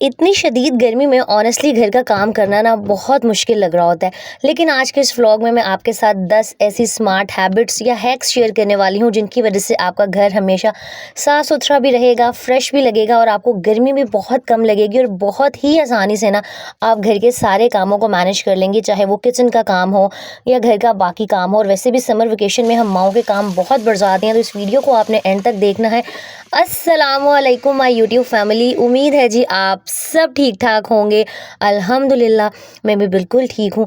इतनी शदीद गर्मी में ऑनेस्टली घर का काम करना ना बहुत मुश्किल लग रहा होता है। लेकिन आज के इस व्लॉग में मैं आपके साथ 10 ऐसी स्मार्ट हैबिट्स या हैक्स शेयर करने वाली हूँ जिनकी वजह से आपका घर हमेशा साफ़ सुथरा भी रहेगा, फ्रेश भी लगेगा और आपको गर्मी भी बहुत कम लगेगी और बहुत ही आसानी से ना आप घर के सारे कामों को मैनेज कर लेंगे, चाहे वो किचन का काम हो या घर का बाकी काम हो। और वैसे भी समर वेकेशन में हम माओं के काम बहुत बढ़ जाते हैं, तो इस वीडियो को आपने एंड तक देखना है। अस्सलामुअलैकुम माय यूट्यूब फैमिली, उम्मीद है जी आप सब ठीक ठाक होंगे। अल्हम्दुलिल्लाह मैं भी बिल्कुल ठीक हूँ।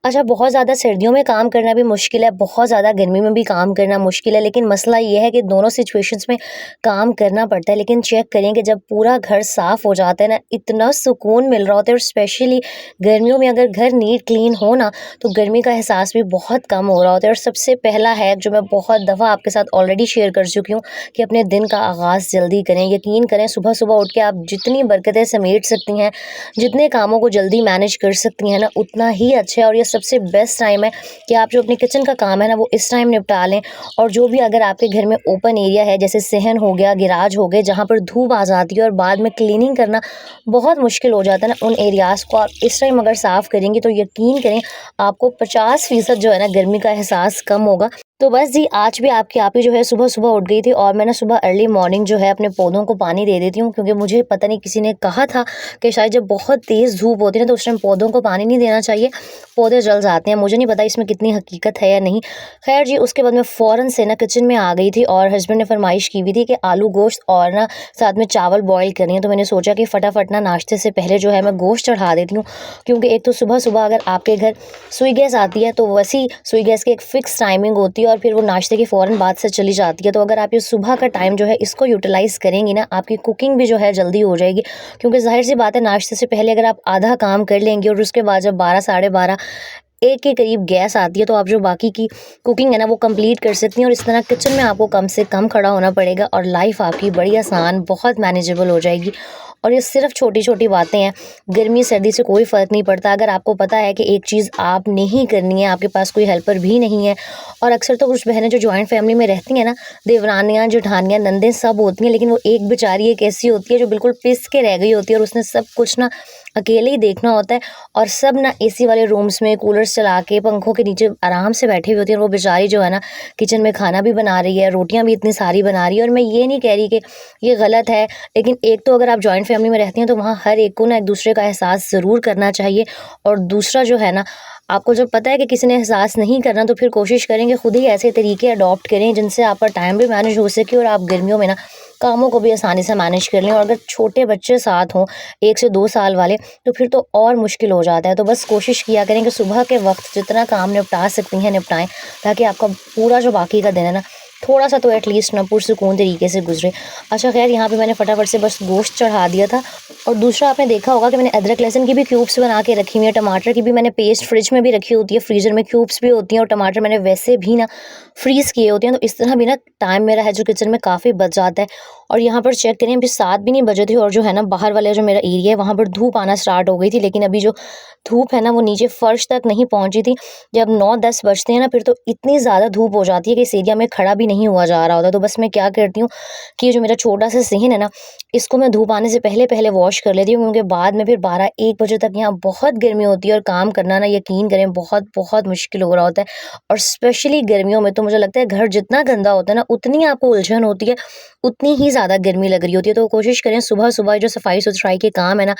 अच्छा, बहुत ज़्यादा सर्दियों में काम करना भी मुश्किल है, बहुत ज़्यादा गर्मी में भी काम करना मुश्किल है, लेकिन मसला ये है कि दोनों सिचुएशंस में काम करना पड़ता है। लेकिन चेक करें कि जब पूरा घर साफ़ हो जाता है ना, इतना सुकून मिल रहा होता है। और स्पेशली गर्मियों में अगर घर नीट क्लीन हो ना, तो गर्मी का एहसास भी बहुत कम हो रहा होता है। और सबसे पहला हैक जो मैं बहुत दफ़ा आपके साथ ऑलरेडी शेयर कर चुकी हूँ कि अपने दिन का आगाज़ जल्दी करें। यकीन करें, सुबह सुबह उठ के आप जितनी बरकतें समेट सकती हैं, जितने कामों को जल्दी मैनेज कर सकती हैं ना, उतना ही अच्छा है। और ये सबसे बेस्ट टाइम है कि आप जो अपने किचन का काम है ना, वो इस टाइम निपटा लें। और जो भी अगर आपके घर में ओपन एरिया है, जैसे सहन हो गया, गिराज हो गए, जहाँ पर धूप आ जाती है और बाद में क्लीनिंग करना बहुत मुश्किल हो जाता है ना, उन एरियाज़ को आप इस टाइम अगर साफ़ करेंगी तो यकीन करें आपको 50% जो है ना गर्मी का एहसास कम होगा। तो बस जी, आज भी आपकी आप ही जो है सुबह सुबह उठ गई थी और मैं ना सुबह अर्ली मॉर्निंग जो है अपने पौधों को पानी दे देती हूँ, क्योंकि मुझे पता नहीं किसी ने कहा था कि शायद जब बहुत तेज़ धूप होती है ना, तो उस टाइम पौधों को पानी नहीं देना चाहिए, पौधे जल जाते हैं। मुझे नहीं पता इसमें कितनी हकीकत है या नहीं। खैर जी, उसके बाद मैं फ़ौरन से ना किचन में आ गई थी और हस्बैंड ने फरमाइश की हुई थी कि आलू गोश्त और ना साथ में चावल बॉयल करनी है। तो मैंने सोचा कि फटाफट ना नाश्ते से पहले जो है मैं गोश्त चढ़ा देती हूँ, क्योंकि एक तो सुबह सुबह अगर आपके घर सुई गैस आती है तो वैसी सुई गैस की एक फ़िक्स टाइमिंग होती है और फिर वो नाश्ते के फ़ौरन बाद से चली जाती है। तो अगर आप ये सुबह का टाइम जो है इसको यूटिलाइज़ करेंगी ना, आपकी कुकिंग भी जो है जल्दी हो जाएगी। क्योंकि ज़ाहिर-सी बात है, नाश्ते से पहले अगर आप आधा काम कर लेंगे और उसके बाद जब 12 साढ़े 12 1 के करीब गैस आती है, तो आप जो बाकी की कुकिंग है ना वो कंप्लीट कर सकती हैं। और इस तरह किचन में आपको कम से कम खड़ा होना पड़ेगा और लाइफ़ आपकी बड़ी आसान, बहुत मैनेजेबल हो जाएगी। और ये सिर्फ़ छोटी-छोटी बातें हैं, गर्मी सर्दी से कोई फ़र्क नहीं पड़ता। अगर आपको पता है कि एक चीज़ आपने ही करनी है, आपके पास कोई हेल्पर भी नहीं है। और अक्सर तो कुछ बहनें जो जॉइंट फैमिली में रहती हैं ना, देवरानियाँ, जेठानियाँ, नंदें सब होती हैं, लेकिन वो एक बेचारी एक ऐसी होती है जो बिल्कुल पिस के रह गई होती है और उसने सब कुछ ना अकेले ही देखना होता है। और सब ना एसी वाले रूम्स में कूलर्स चला के पंखों के नीचे आराम से बैठी हुई होती है और वो बेचारी जो है ना किचन में खाना भी बना रही है, रोटियां भी इतनी सारी बना रही है। और मैं ये नहीं कह रही कि ये गलत है, लेकिन एक तो अगर आप जॉइंट फैमिली में रहती हैं तो वहाँ हर एक को ना एक दूसरे का एहसास ज़रूर करना चाहिए। और दूसरा जो है ना, आपको जब पता है कि किसी ने एहसास नहीं करना, तो फिर कोशिश करेंगे खुद ही ऐसे तरीके अडॉप्ट करें जिनसे आपका टाइम भी मैनेज हो सके और आप गर्मियों में ना कामों को भी आसानी से मैनेज कर लें। और अगर छोटे बच्चे साथ हों, 1 से 2 साल वाले, तो फिर तो और मुश्किल हो जाता है। तो बस कोशिश किया करें कि सुबह के वक्त जितना काम निपटा सकती हैं निपटाएं, ताकि आपका पूरा जो बाकी का दिन है ना थोड़ा-सा तो एटलीस्ट ना पुरसुकून तरीके से गुजरे। अच्छा खैर, यहाँ पे मैंने फटाफट से बस गोश्त चढ़ा दिया था। और दूसरा, आपने देखा होगा कि मैंने अदरक लहसुन की भी क्यूब्स बना के रखी हुई है, टमाटर की भी मैंने पेस्ट फ्रिज में भी रखी होती है, फ्रीज़र में क्यूब्स भी होती हैं और टमाटर मैंने वैसे भी ना फ्रीज़ किए होते हैं। तो इस तरह भी ना टाइम मेरा है जो किचन में काफ़ी बच जाता है। और यहाँ पर चेक करें, अभी 7 भी नहीं बजे थे और जो है ना बाहर वाला जो मेरा एरिया है वहाँ पर धूप आना स्टार्ट हो गई थी, लेकिन अभी जो धूप है ना वो नीचे फर्श तक नहीं पहुँची थी। जब 9-10 बजते हैं ना, फिर तो इतनी ज़्यादा धूप हो जाती है कि इस एरिया में खड़ा भी नहीं हुआ जा रहा होता। तो बस मैं क्या करती हूँ कि ये जो मेरा छोटा सा सहन है ना, इसको मैं धूप आने से पहले पहले वॉश कर लेती हूँ, क्योंकि बाद में फिर 12-1 बजे तक यहाँ बहुत गर्मी होती है और काम करना ना यकीन करें बहुत बहुत मुश्किल हो रहा होता है। और स्पेशली गर्मियों में तो मुझे लगता है घर जितना गंदा होता है ना, उतनी आपको उलझन होती है, उतनी ही ज़्यादा गर्मी लग रही होती है। तो कोशिश करें सुबह सुबह जो सफाई सुथराई के काम है ना,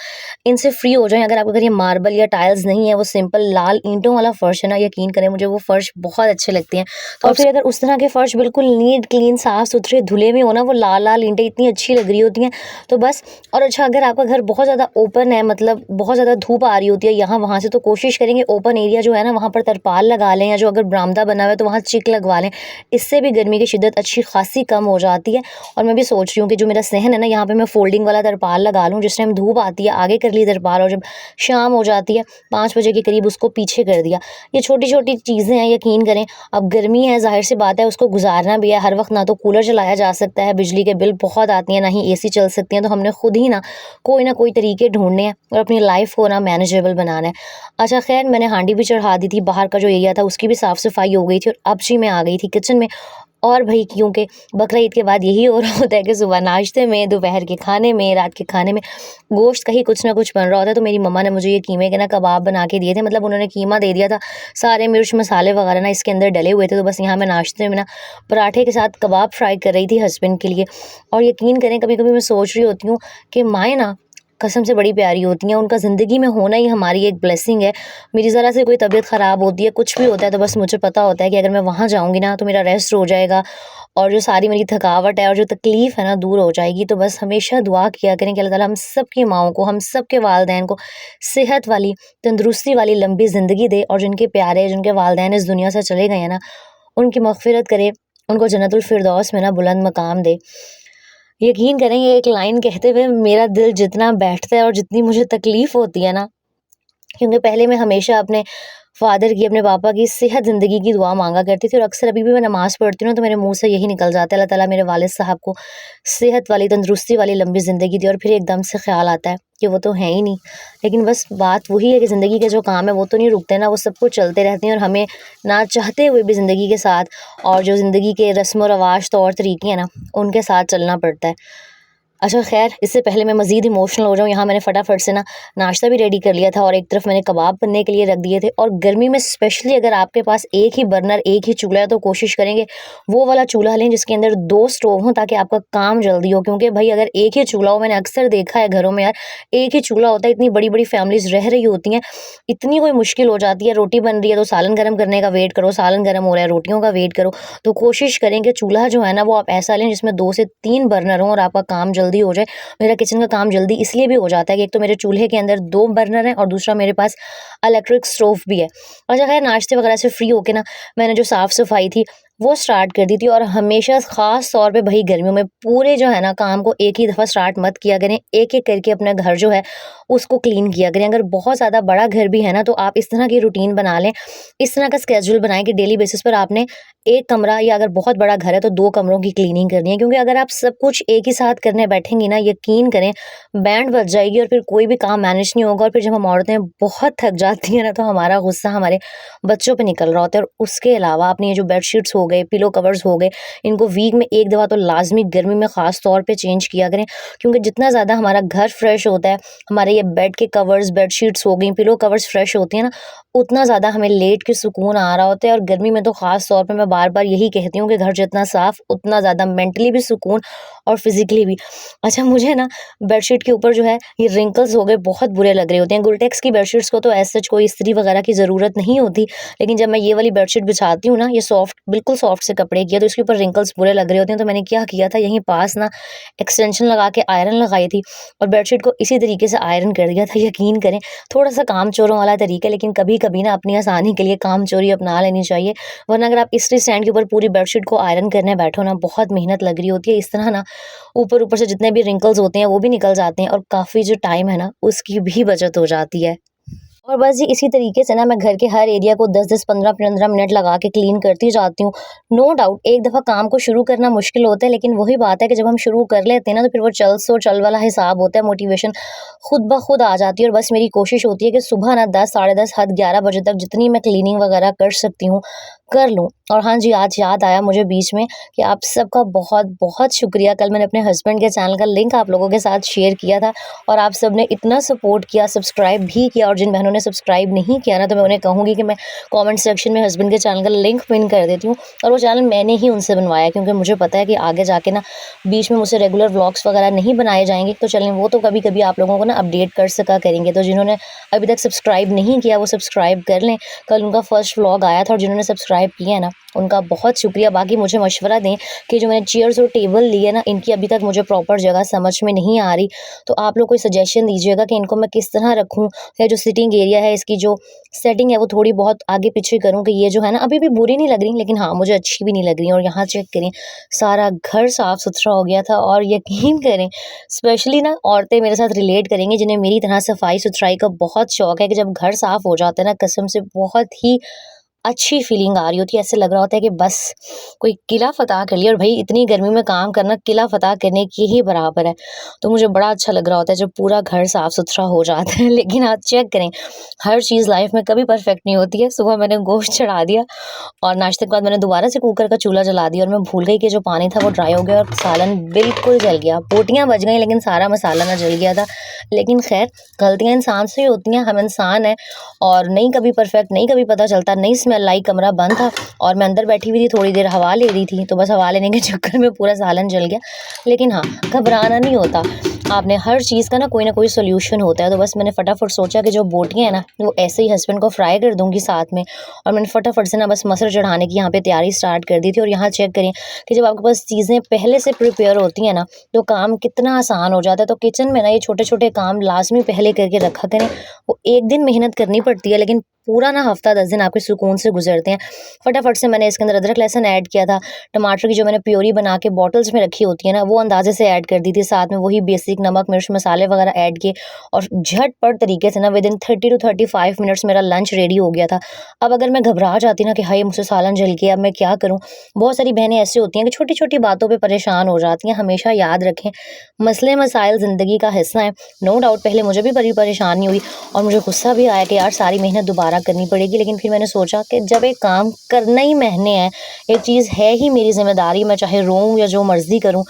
इनसे फ्री हो जाएं। अगर आपके घर ये मार्बल या टाइल्स नहीं है, वो सिंपल लाल ईंटों वाला फर्श है ना, यकीन करें मुझे वो फर्श बहुत अच्छे लगते हैं। तो और फिर अगर उस तरह के फर्श बिल्कुल नीट क्लीन साफ सुथरे धुले में हो ना, वो लाल लाल ईंटें इतनी अच्छी लग रही होती हैं। तो बस। और अच्छा, अगर आपका घर बहुत ज़्यादा ओपन है, मतलब बहुत ज़्यादा धूप आ रही होती है यहाँ वहाँ से, तो कोशिश करेंगे ओपन एरिया जो है ना वहाँ पर तरपाल लगा लें, या जो अगर बरामदा बना हुआ है तो वहाँ चिक लगवा लें। इससे भी गर्मी की शिद्दत अच्छी खासी कम हो जाती है। और मैं भी सोच रही हूँ कि जो मेरा सहन है ना, यहाँ पे मैं फोल्डिंग वाला तरपाल लगा लूँ। जिस टाइम धूप आती है आगे कर ली तरपाल, और जब शाम हो जाती है 5 बजे के करीब उसको पीछे कर दिया। ये छोटी छोटी चीज़ें हैं, यकीन करें। अब गर्मी है, जाहिर सी बात है, उसको गुजारना भी है। हर वक्त ना तो कूलर चलाया जा सकता है, बिजली के बिल बहुत आती हैं, ना ही एसी चल सकती हैं। तो हमने खुद ही ना कोई तरीके ढूंढने हैं और अपनी लाइफ को ना मैनेजेबल बनाना है। अच्छा खैर, मैंने हांडी भी चढ़ा दी थी, बाहर का जो एरिया था उसकी भी साफ़ सफाई हो गई थी। और अब जी मैं आ गई थी किचन में और भई क्योंकि बकरा ईद के बाद यही हो रहा होता है कि सुबह नाश्ते में, दोपहर के खाने में, रात के खाने में गोश्त का ही कुछ ना कुछ बन रहा होता है। तो मेरी मम्मा ने मुझे ये कीमे के ना कबाब बना के दिए थे, मतलब उन्होंने कीमा दे दिया था, सारे मिर्च मसाले वगैरह ना इसके अंदर डले हुए थे। तो बस यहाँ मैं नाश्ते में ना पराठे के साथ कबाब फ्राई कर रही थी हस्बैंड के लिए। और यकीन करें कभी-कभी मैं सोच रही होती हूँ कि माएँ ना कसम से बड़ी प्यारी होती हैं, उनका ज़िंदगी में होना ही हमारी एक ब्लेसिंग है। मेरी ज़रा से कोई तबीयत ख़राब होती है, कुछ भी होता है तो बस मुझे पता होता है कि अगर मैं वहाँ जाऊँगी ना तो मेरा रेस्ट हो जाएगा और जो सारी मेरी थकावट है और जो तकलीफ़ है ना दूर हो जाएगी। तो बस हमेशा दुआ किया करें कि अल्लाह ताला हम सब की माँओं को, हम सब के वालिदैन को सेहत वाली, तंदुरुस्ती वाली लंबी ज़िंदगी दे और जिनके प्यारे, जिनके वालिदैन इस दुनिया से चले गए हैं ना, उनकी मग़फ़िरत करे, उनको जन्नतुल फ़िरदौस में ना बुलंद मकाम दे। यकीन करें ये एक लाइन कहते हुए मेरा दिल जितना बैठता है और जितनी मुझे तकलीफ़ होती है ना, क्योंकि पहले मैं हमेशा अपने फ़ादर की, अपने पापा की सेहत ज़िंदगी की दुआ माँगा करती थी और अक्सर अभी भी मैं नमाज़ पढ़ती हूँ ना तो मेरे मुँह से यही निकल जाता है, अल्लाह ताला मेरे वालिद साहब को सेहत वाली, तंदुरुस्ती वाली लंबी ज़िंदगी दी। और फिर एकदम से ख़्याल आता है कि वो तो हैं ही नहीं। लेकिन बस बात वही है कि ज़िंदगी के जो काम है वो तो नहीं रुकते ना, वो सब कुछ चलते रहते हैं और हमें ना चाहते हुए भी ज़िंदगी के साथ और जो ज़िंदगी के रस्म व रवाज, तौर तरीके हैं ना, उनके साथ चलना पड़ता है। अच्छा ख़ैर, इससे पहले मैं मज़ीद इमोशनल हो जाऊँ, यहाँ मैंने फटाफट से ना नाश्ता भी रेडी कर लिया था और एक तरफ मैंने कबाब बनने के लिए रख दिए थे। और गर्मी में स्पेशली अगर आपके पास एक ही बर्नर, एक ही चूल्हा है तो कोशिश करेंगे वो वाला चूल्हा लें जिसके अंदर 2 स्टोव हों ताकि आपका काम जल्दी हो। क्योंकि भई अगर एक ही चूल्हा हो, मैंने अक्सर देखा है घरों में यार, एक ही चूल्हा होता है, इतनी बड़ी-बड़ी फैमिलीज़ रह रही होती हैं, इतनी कोई मुश्किल हो जाती है, रोटी बन रही है तो सालन गरम करने का वेट करो, सालन गरम हो रहा है, रोटियों का वेट करो। तो कोशिश करें कि चूल्हा जो है ना वो आप ऐसा लें जिसमें 2 से 3 बर्नर हों और आपका काम जल्दी हो जाए। मेरा किचन का काम जल्दी इसलिए भी हो जाता है कि एक तो मेरे चूल्हे के अंदर 2 बर्नर हैं और दूसरा मेरे पास इलेक्ट्रिक स्टोव भी है। अच्छा ख़ैर नाश्ते वग़ैरह से फ्री होके ना मैंने जो साफ़-सफ़ाई थी वो स्टार्ट कर दी थी। और हमेशा ख़ास तौर पे भई गर्मियों में पूरे जो है ना काम को एक ही दफ़ा स्टार्ट मत किया करें, एक-एक करके अपना घर जो है उसको क्लीन किया करें। अगर बहुत ज़्यादा बड़ा घर भी है ना तो आप इस तरह की रूटीन बना लें, इस तरह का शेड्यूल बनाएँ कि डेली बेसिस पर आपने 1 कमरा या अगर बहुत बड़ा घर है तो 2 कमरों की क्लीनिंग करनी है। क्योंकि अगर आप सब कुछ एक ही साथ करने बैठेंगी ना, यकीन करें बैंड बज जाएगी और फिर कोई भी काम मैनेज नहीं होगा। और फिर जब हम औरतें बहुत थक जाती हैं ना तो हमारा गुस्सा हमारे बच्चों पे निकल रहा होता है। और उसके अलावा अपनी ये जो बेडशीट्स हो गए, पिलो कवर्स हो गए, इनको वीक में 1 दफ़ा तो लाज़मी गर्मी में ख़ास तौर पे चेंज किया करें। क्योंकि जितना ज़्यादा हमारा घर फ्रेश होता है, हमारे ये बेड के कवर्स, बेडशीट्स हो गई, पिलो कवर्स फ्रेश होती हैं ना, उतना ज़्यादा हमें लेट के सुकून आ रहा होता है। और गर्मी में तो ख़ास तौर पे मैं बार-बार यही कहती हूँ कि घर जितना साफ़ उतना ज़्यादा मेंटली भी सुकून और फिज़िकली भी। अच्छा मुझे ना बेडशीट के ऊपर जो है ये रिंकल्स हो गए बहुत बुरे लग रहे होते हैं। गुलटेक्स की बेडशीट्स को तो एज़ सच कोई इस्त्री वगैरह की ज़रूरत नहीं होती, लेकिन जब मैं ये वाली बेडशीट बिछाती हूँ ना, ये सॉफ्ट, बिल्कुल सॉफ्ट से कपड़े की है, तो इसके ऊपर रिंकल्स बुरे लग रहे होते हैं। तो मैंने क्या किया था, यहीं पास ना एक्सटेंशन लगा के आयरन लगाई थी और बेडशीट को इसी तरीके से आयरन कर दिया था। यकीन करें थोड़ा-सा काम-चोरों वाला तरीका है, लेकिन कभी-कभी ना अपनी आसानी के लिए काम-चोरी अपना लेनी चाहिए। वरना अगर आप इस्त्री स्टैंड के ऊपर पूरी बेडशीट को आयरन करने बैठो ना, बहुत मेहनत लग रही होती है। इस तरह ना ऊपर-ऊपर से जितने भी रिंकल्स होते हैं वो भी निकल जाते हैं और काफ़ी जो टाइम है ना उसकी भी बचत हो जाती है। और बस जी इसी तरीके से ना मैं घर के हर एरिया को 10-10, 15-15 मिनट लगा के क्लीन करती जाती हूँ। नो डाउट एक दफ़ा काम को शुरू करना मुश्किल होता है, लेकिन वही बात है कि जब हम शुरू कर लेते हैं ना तो फिर वो चल सो चल वाला हिसाब होता है, मोटिवेशन खुद ब खुद आ जाती है। और बस मेरी कोशिश होती है कि सुबह ना 10, साढ़े 10, हद 11 बजे तक जितनी मैं क्लीनिंग वगैरह कर सकती हूँ, कर लूँ। और हाँ जी, आज याद आया मुझे बीच में कि आप सबका बहुत-बहुत शुक्रिया। कल मैंने अपने हस्बैंड के चैनल का लिंक आप लोगों के साथ शेयर किया था और आप सबने इतना सपोर्ट किया, सब्सक्राइब भी किया। और जिन बहनों ने सब्सक्राइब नहीं किया ना तो मैं उन्हें कहूँगी कि मैं कमेंट सेक्शन में हस्बैंड के चैनल का लिंक पिन कर देती हूँ। और वो चैनल मैंने ही उनसे बनवाया, क्योंकि मुझे पता है कि आगे जाके ना बीच में मुझसे रेगुलर व्लॉग्स वगैरह नहीं बनाए जाएँगे, तो चलें वो तो कभी-कभी आप लोगों को ना अपडेट कर सका करेंगे। तो जिन्होंने अभी तक सब्सक्राइब नहीं किया वो सब्सक्राइब कर लें। कल उनका फर्स्ट व्लॉग आया था और जिन्होंने सब्सक्राइब किया है ना उनका बहुत शुक्रिया। बाकी मुझे मशवरा दें कि जो मैंने चेयर्स और टेबल ली है ना, इनकी अभी तक मुझे प्रॉपर जगह समझ में नहीं आ रही। तो आप लोग कोई सजेशन दीजिएगा कि इनको मैं किस तरह रखूँ, या जो सिटिंग एरिया है इसकी जो सेटिंग है वो थोड़ी बहुत आगे पीछे करूँ कि ये जो है ना अभी भी बुरी नहीं लग रही, लेकिन हाँ मुझे अच्छी भी नहीं लग रही। और यहाँ चेक करें सारा घर साफ सुथरा हो गया था। और यकीन करें स्पेशली ना औरतें मेरे साथ रिलेट करेंगी जिन्हें मेरी तरह सफाई सुथराई का बहुत शौक है कि जब घर साफ हो जाता है ना, कसम से बहुत ही अच्छी फीलिंग आ रही होती है, ऐसे लग रहा होता है कि बस कोई किला फ़तह कर लिया और भई इतनी गर्मी में काम करना किला फ़तह करने के ही बराबर है। तो मुझे बड़ा अच्छा लग रहा होता है जब पूरा घर साफ-सुथरा हो जाता है। लेकिन आप चेक करें, हर चीज़ लाइफ़ में कभी परफेक्ट नहीं होती है। सुबह मैंने गोश्त चढ़ा दिया और नाश्ते के बाद मैंने दोबारा से कुकर का चूल्हा जला दिया और मैं भूल गई कि जो पानी था वो ड्राई हो गया और सालन बिल्कुल जल गया। बोटियाँ बच गईं लेकिन सारा मसाला ना जल गया था। लेकिन ख़ैर, गलतियाँ इंसान से ही होती हैं, हम इंसान हैं और नहीं कभी परफेक्ट, नहीं कभी पता चलता, नहीं स्मेल आई, कमरा बंद था और मैं अंदर बैठी हुई थी, थोड़ी देर हवा ले रही थी, तो बस हवा लेने के चक्कर में पूरा सालन जल गया। लेकिन हाँ, घबराना नहीं होता। आपने हर चीज़ का ना कोई सॉल्यूशन होता है, तो बस मैंने फटाफट सोचा कि जो बोटियाँ हैं ना, वो ऐसे ही हस्बैंड को फ्राई कर दूँगी साथ में और मैंने फटाफट से ना बस मसर चढ़ाने की यहाँ पे तैयारी स्टार्ट कर दी थी। और यहाँ चेक करें कि जब आपके पास चीज़ें पहले से प्रिपेयर होती हैं ना, तो काम कितना आसान हो जाता है। तो किचन में ना ये छोटे-छोटे काम लाज़मी पहले करके रखा करें। वो एक दिन मेहनत करनी पड़ती है लेकिन पूरा ना हफ्ता 10 दिन आपके सुकून से गुजरते हैं। फटाफट से मैंने इसके अंदर अदरक लहसुन ऐड किया था। टमाटर की जो मैंने प्योरी बना के बॉटल्स में रखी होती है ना, वो अंदाज़े से ऐड कर दी थी। साथ में वही बेसिक नमक, मिर्च, मसाले वगैरह ऐड किए और झटपट तरीके से ना विदिन 30 टू 35 मिनट्स मेरा लंच रेडी हो गया था। अब अगर मैं घबरा जाती ना कि हाय मुझसे सालन जल गया, अब मैं क्या करूँ? बहुत सारी बहनें ऐसी होती हैं कि छोटी-छोटी बातों पे परेशान हो जाती हैं। हमेशा याद रखें, मसले-मसाइल ज़िंदगी का हिस्सा हैं। नो डाउट पहले मुझे भी बड़ी परेशानी हुई और मुझे गुस्सा भी आया कि यार सारी मेहनत दोबारा करनी पड़ेगी। लेकिन फिर मैंने सोचा कि जब एक काम करना ही मैंने है, एक चीज़ है ही मेरी ज़िम्मेदारी, मैं चाहे रोऊँ या जो मर्ज़ी करूँ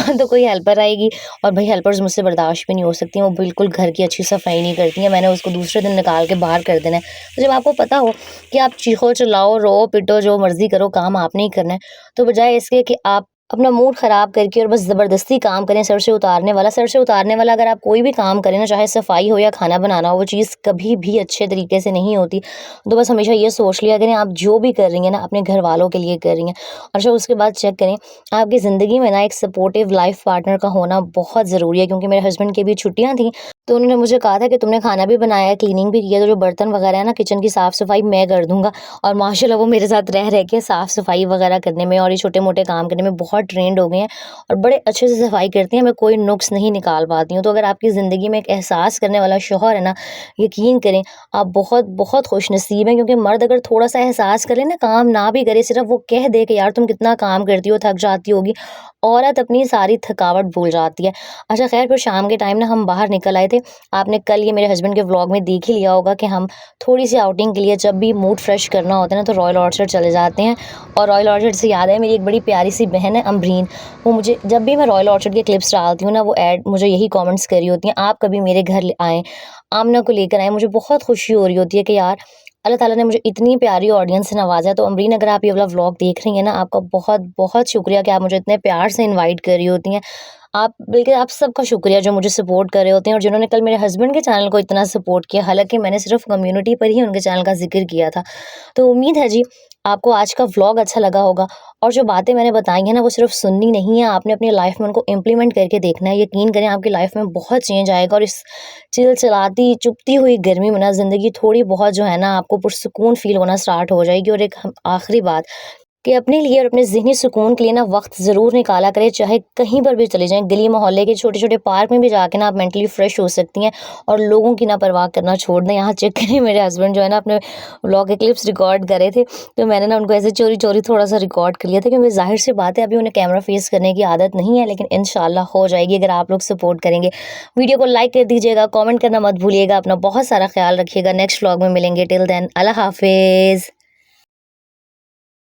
तो कोई हेल्पर आएगी और भई हेल्पर्स मुझसे बर्दाश्त भी नहीं हो सकती हैं। वो बिल्कुल घर की अच्छी सफाई नहीं करती हैं। मैंने उसको दूसरे दिन निकाल के बाहर कर देना है। तो जब आपको पता हो कि आप चीखो, चिल्लाओ, रो, पिटो, जो मर्ज़ी करो, काम आपने ही करना है, तो बजाय इसके कि आप अपना मूड ख़राब करके और बस ज़बरदस्ती काम करें, सर से उतारने वाला अगर आप कोई भी काम करें ना, चाहे सफाई हो या खाना बनाना हो, वो चीज़ कभी भी अच्छे तरीके से नहीं होती। तो बस हमेशा ये सोच लिया करें, आप जो भी कर रही हैं ना, अपने घर वालों के लिए कर रही हैं। और अच्छा उसके बाद चेक करें, आपकी ज़िंदगी में ना एक सपोर्टिव लाइफ़ पार्टनर का होना बहुत ज़रूरी है क्योंकि मेरे हस्बैंड की भी छुट्टियाँ थी, तो उन्होंने मुझे कहा था कि तुमने खाना भी बनाया है, क्लीनिंग भी की है, तो जो बर्तन वगैरह है ना, किचन की साफ़-सफ़ाई मैं कर दूँगा। और माशाल्लाह वो मेरे साथ रह के साफ़-सफ़ाई वगैरह करने में और ये छोटे-मोटे काम करने में बहुत ट्रेंड हो गए हैं और बड़े अच्छे से सफाई करती हैं, मैं कोई नुक्स नहीं निकाल पाती हूँ। तो अगर आपकी ज़िंदगी में एक एहसास करने वाला शौहर है ना, यकीन करें आप बहुत खुशनसीब हैं क्योंकि मर्द अगर थोड़ा-सा एहसास करे ना, काम ना भी करे, सिर्फ़ वो कह दे कि यार तुम कितना काम करती हो, थक जाती होगी, औरत अपनी सारी थकावट भूल जाती है। अच्छा ख़ैर फिर शाम के टाइम ना हम बाहर निकल आए थे। आपने कल ये मेरे हस्बैंड के व्लॉग में देख ही लिया होगा कि हम थोड़ी-सी आउटिंग के लिए जब भी मूड फ्रेश करना होता है ना, तो रॉयल ऑर्चर्ड चले जाते हैं। और रॉयल ऑर्चर्ड से याद है, मेरी एक बड़ी प्यारी-सी बहन है अमरीन, वो मुझे जब भी मैं रॉयल ऑर्चर्ड के क्लिप्स डालती हूँ ना, वो ऐड मुझे यही कमेंट्स कर रही होती हैं, आप कभी मेरे घर आएँ, आमना को लेकर आएँ। मुझे बहुत खुशी हो रही होती है कि यार अल्लाह ताला ने मुझे इतनी प्यारी ऑडियंस से नवाज़ा है। तो अमरीन अगर आप ये वाला व्लॉग देख रही हैं ना, आपका बहुत शुक्रिया कि आप मुझे इतने प्यार से इनवाइट कर रही होती हैं। आप बल्कि आप सबका शुक्रिया जो मुझे सपोर्ट कर रहे होते हैं और जिन्होंने कल मेरे हस्बैंड के चैनल को इतना सपोर्ट किया। हालाँकि मैंने सिर्फ़ कम्युनिटी पर ही उनके चैनल का ज़िक्र किया था। तो उम्मीद है जी, आपको आज का व्लॉग अच्छा लगा होगा और जो बातें मैंने बताई हैं ना, वो सिर्फ़ सुननी नहीं है, आपने अपनी लाइफ़ में उनको इम्प्लीमेंट करके देखना है। यकीन करें आपकी लाइफ़ में बहुत चेंज आएगा और इस चिलचिलाती, चुभती हुई गर्मी में ना ज़िंदगी थोड़ी बहुत जो है ना, आपको पुरसुकून फ़ील होना स्टार्ट हो जाएगी। और एक आखिरी बात कि अपने लिए और अपने ज़हनी सुकून के लिए ना वक़्त ज़रूर निकाला करें, चाहे कहीं पर भी चले जाएँ, गली मोहल्ले के छोटे-छोटे पार्क में भी जाके ना आप मेंटली फ्रेश हो सकती हैं और लोगों की ना परवाह करना छोड़ दें। यहाँ चेक करें, मेरे हस्बैंड जो है ना अपने व्लॉग के क्लिप्स रिकॉर्ड कर रहे थे, तो मैंने ना उनको ऐसे चोरी-चोरी थोड़ा-सा रिकॉर्ड कर लिया था क्योंकि ज़ाहिर-सी बात है अभी उन्हें कैमरा फेस करने की आदत नहीं है, लेकिन इंशाल्लाह हो जाएगी अगर आप लोग सपोर्ट करेंगे। वीडियो को लाइक कर दीजिएगा, कमेंट करना मत भूलिएगा, अपना बहुत सारा ख़्याल रखिएगा। नेक्स्ट व्लॉग में मिलेंगे, टिल देन अल्लाह हाफ़िज़।